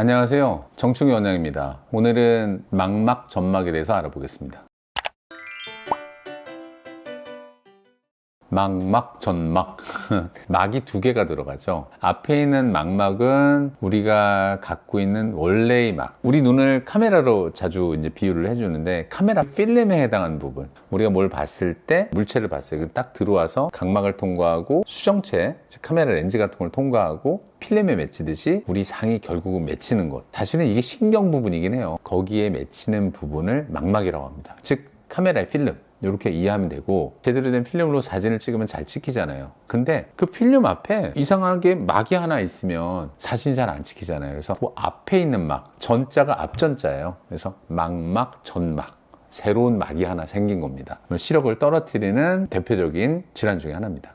안녕하세요. 정충희 원장입니다. 오늘은 망막 점막에 대해서 알아보겠습니다. 망막, 점막. 막이 두 개가 들어가죠. 앞에 있는 망막은 우리가 갖고 있는 원래의 막. 우리 눈을 카메라로 자주 이제 비유를 해주는데, 카메라 필름에 해당하는 부분. 우리가 뭘 봤을 때, 물체를 봤어요. 딱 들어와서 각막을 통과하고, 수정체, 카메라 렌즈 같은 걸 통과하고, 필름에 맺히듯이 우리 상이 결국은 맺히는 것. 사실은 이게 신경 부분이긴 해요. 거기에 맺히는 부분을 망막이라고 합니다. 즉, 카메라의 필름. 이렇게 이해하면 되고, 제대로 된 필름으로 사진을 찍으면 잘 찍히잖아요. 근데 그 필름 앞에 이상하게 막이 하나 있으면 사진이 잘 안 찍히잖아요. 그래서 그 앞에 있는 막, 전자가 앞전자예요. 그래서 망막, 전막. 새로운 막이 하나 생긴 겁니다. 시력을 떨어뜨리는 대표적인 질환 중에 하나입니다.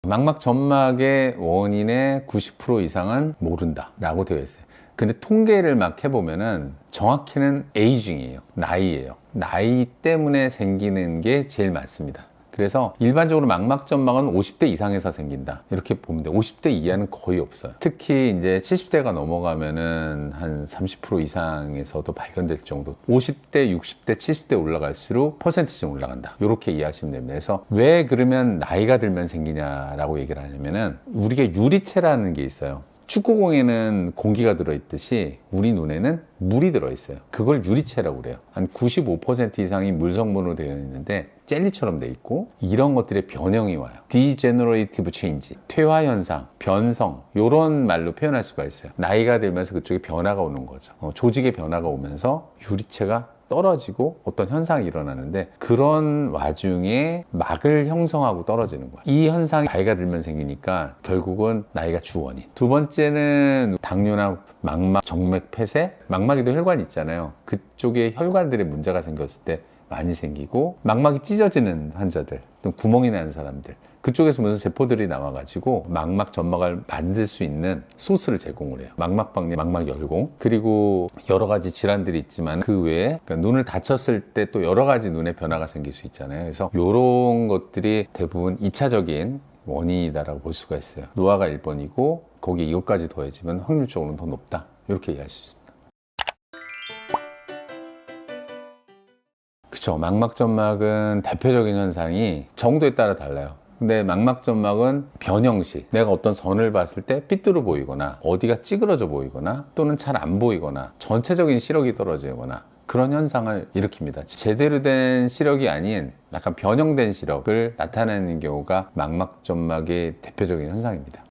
망막 점막의 원인의 90% 이상은 모른다 라고 되어 있어요. 근데 통계를 막 해보면은 정확히는 에이징이에요. 나이예요. 나이 때문에 생기는 게 제일 많습니다. 그래서 일반적으로 망막 점막은 50대 이상에서 생긴다. 이렇게 보면 돼요. 50대 이하는 거의 없어요. 특히 이제 70대가 넘어가면은 한 30% 이상에서도 발견될 정도. 50대, 60대, 70대 올라갈수록 퍼센티지 올라간다. 이렇게 이해하시면 됩니다. 그래서 왜 그러면 나이가 들면 생기냐라고 얘기를 하냐면은 우리가 유리체라는 게 있어요. 축구공에는 공기가 들어있듯이 우리 눈에는 물이 들어있어요. 그걸 유리체라고 그래요. 한 95% 이상이 물 성분으로 되어 있는데 젤리처럼 돼 있고, 이런 것들의 변형이 와요. Degenerative change, 퇴화 현상, 변성, 이런 말로 표현할 수가 있어요. 나이가 들면서 그쪽에 변화가 오는 거죠. 조직의 변화가 오면서 유리체가 떨어지고 어떤 현상이 일어나는데, 그런 와중에 막을 형성하고 떨어지는 거예요. 이 현상이 나이가 들면 생기니까 결국은 나이가 주원인. 두 번째는 당뇨나 망막, 정맥, 폐쇄, 망막에도 혈관이 있잖아요. 그쪽에 혈관들에 문제가 생겼을 때 많이 생기고, 망막이 찢어지는 환자들, 또 구멍이 나는 사람들, 그쪽에서 무슨 세포들이 나와가지고 망막 점막을 만들 수 있는 소스를 제공을 해요. 망막박리, 망막열공, 그리고 여러 가지 질환들이 있지만 그 외에 그러니까 눈을 다쳤을 때 또 여러 가지 눈에 변화가 생길 수 있잖아요. 그래서 이런 것들이 대부분 2차적인 원인이다라고 볼 수가 있어요. 노화가 1번이고 거기에 이것까지 더해지면 확률적으로는 더 높다. 이렇게 이해할 수 있습니다. 그쵸. 망막점막은 대표적인 현상이 정도에 따라 달라요. 근데 망막점막은 변형시, 내가 어떤 선을 봤을 때 삐뚤어 보이거나 어디가 찌그러져 보이거나 또는 잘 안 보이거나 전체적인 시력이 떨어지거나 그런 현상을 일으킵니다. 제대로 된 시력이 아닌 약간 변형된 시력을 나타내는 경우가 망막점막의 대표적인 현상입니다.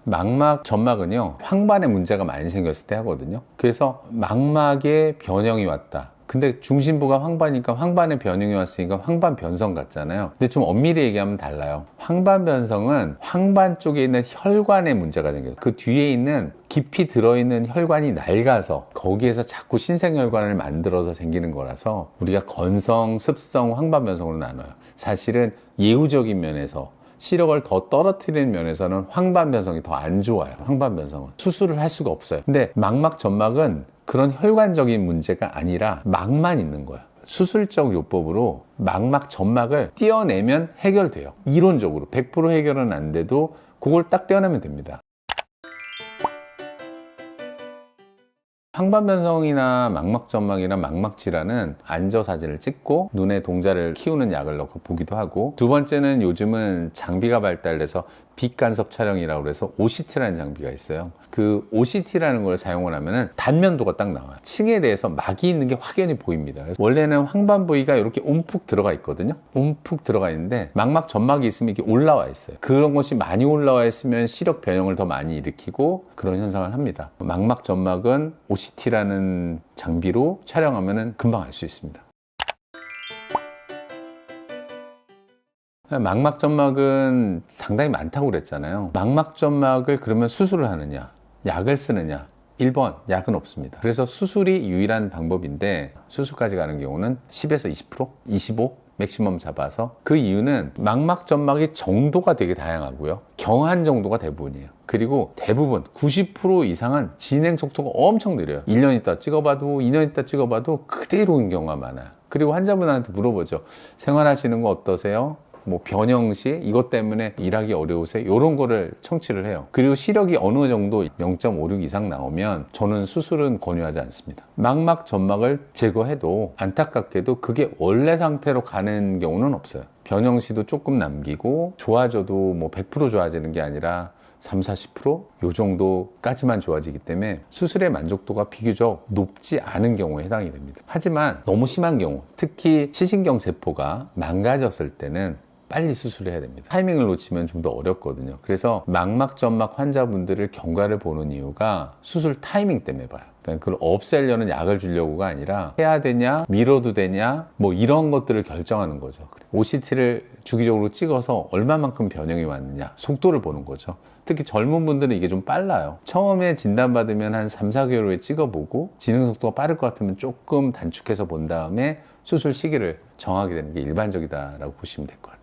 망막 점막은요, 황반에 문제가 많이 생겼을 때 하거든요. 그래서 망막에 변형이 왔다. 근데 중심부가 황반이니까 황반에 변형이 왔으니까 황반 변성 같잖아요. 근데 좀 엄밀히 얘기하면 달라요. 황반 변성은 황반 쪽에 있는 혈관에 문제가 생겨요. 그 뒤에 있는 깊이 들어있는 혈관이 낡아서 거기에서 자꾸 신생혈관을 만들어서 생기는 거라서 우리가 건성, 습성, 황반 변성으로 나눠요. 사실은 예후적인 면에서 시력을 더 떨어뜨리는 면에서는 황반 변성이 더 안 좋아요. 황반 변성은 수술을 할 수가 없어요. 근데 망막 점막은 그런 혈관적인 문제가 아니라 막만 있는 거예요. 수술적 요법으로 망막 점막을 떼어내면 해결돼요. 이론적으로 100% 해결은 안 돼도 그걸 딱 떼어내면 됩니다. 황반변성이나 망막점막이나 망막질환은 안저 사진을 찍고 눈에 동자를 키우는 약을 넣고 보기도 하고, 두 번째는 요즘은 장비가 발달돼서 빛간섭 촬영이라고 해서 OCT라는 장비가 있어요. 그 OCT라는 걸 사용을 하면은 단면도가 딱 나와요. 층에 대해서 막이 있는 게 확연히 보입니다. 원래는 황반 부위가 이렇게 움푹 들어가 있거든요. 움푹 들어가 있는데 망막 점막이 있으면 이렇게 올라와 있어요. 그런 것이 많이 올라와 있으면 시력 변형을 더 많이 일으키고 그런 현상을 합니다. 망막 점막은 OCT라는 장비로 촬영하면은 금방 알 수 있습니다. 망막점막은 상당히 많다고 그랬잖아요. 망막점막을 그러면 수술을 하느냐, 약을 쓰느냐? 1번, 약은 없습니다. 그래서 수술이 유일한 방법인데, 수술까지 가는 경우는 10에서 20%, 25, 맥시멈 잡아서. 그 이유는 망막점막의 정도가 되게 다양하고요. 경한 정도가 대부분이에요. 그리고 대부분 90% 이상은 진행 속도가 엄청 느려요. 1년 있다 찍어봐도 2년 있다 찍어봐도 그대로인 경우가 많아요. 그리고 환자분한테 물어보죠. 생활하시는 거 어떠세요? 뭐 변형시 이것 때문에 일하기 어려우세요? 이런 거를 청취를 해요. 그리고 시력이 어느 정도 0.56 이상 나오면 저는 수술은 권유하지 않습니다. 망막 점막을 제거해도 안타깝게도 그게 원래 상태로 가는 경우는 없어요. 변형시도 조금 남기고 좋아져도 뭐 100% 좋아지는 게 아니라 30, 40%? 요 정도까지만 좋아지기 때문에 수술의 만족도가 비교적 높지 않은 경우에 해당이 됩니다. 하지만 너무 심한 경우, 특히 시신경 세포가 망가졌을 때는 빨리 수술을 해야 됩니다. 타이밍을 놓치면 좀 더 어렵거든요. 그래서 망막점막 환자분들을 경과를 보는 이유가 수술 타이밍 때문에 봐요. 그러니까 그걸 없애려는 약을 주려고가 아니라 해야 되냐, 미뤄도 되냐, 뭐 이런 것들을 결정하는 거죠. OCT를 주기적으로 찍어서 얼마만큼 변형이 왔느냐, 속도를 보는 거죠. 특히 젊은 분들은 이게 좀 빨라요. 처음에 진단받으면 한 3, 4개월 후에 찍어보고 진행 속도가 빠를 것 같으면 조금 단축해서 본 다음에 수술 시기를 정하게 되는 게 일반적이다라고 보시면 될 것 같아요.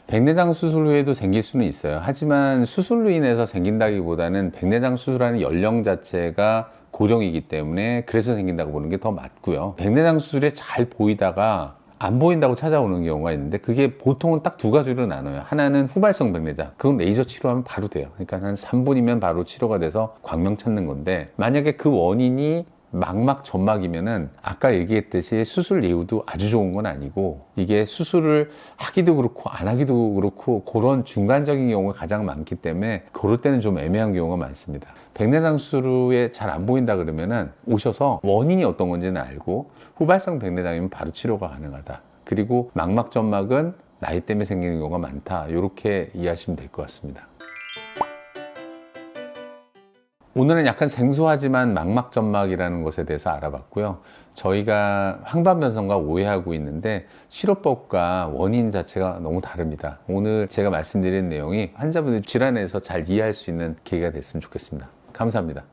백내장 수술 후에도 생길 수는 있어요. 하지만 수술로 인해서 생긴다기보다는 백내장 수술하는 연령 자체가 고령이기 때문에 그래서 생긴다고 보는 게 더 맞고요. 백내장 수술에 잘 보이다가 안 보인다고 찾아오는 경우가 있는데 그게 보통은 딱 두 가지로 나눠요. 하나는 후발성 백내장. 그건 레이저 치료하면 바로 돼요. 그러니까 한 3분이면 바로 치료가 돼서 광명 찾는 건데 만약에 그 원인이 망막 점막이면은 아까 얘기했듯이 수술 이후도 아주 좋은 건 아니고 이게 수술을 하기도 그렇고 안 하기도 그렇고 그런 중간적인 경우가 가장 많기 때문에 그럴 때는 좀 애매한 경우가 많습니다. 백내장 수술 후에 잘 안 보인다 그러면은 오셔서 원인이 어떤 건지는 알고 후발성 백내장이면 바로 치료가 가능하다. 그리고 망막 점막은 나이 때문에 생기는 경우가 많다. 이렇게 이해하시면 될 것 같습니다. 오늘은 약간 생소하지만 망막점막이라는 것에 대해서 알아봤고요. 저희가 황반변성과 오해하고 있는데 치료법과 원인 자체가 너무 다릅니다. 오늘 제가 말씀드린 내용이 환자분들 질환에서 잘 이해할 수 있는 계기가 됐으면 좋겠습니다. 감사합니다.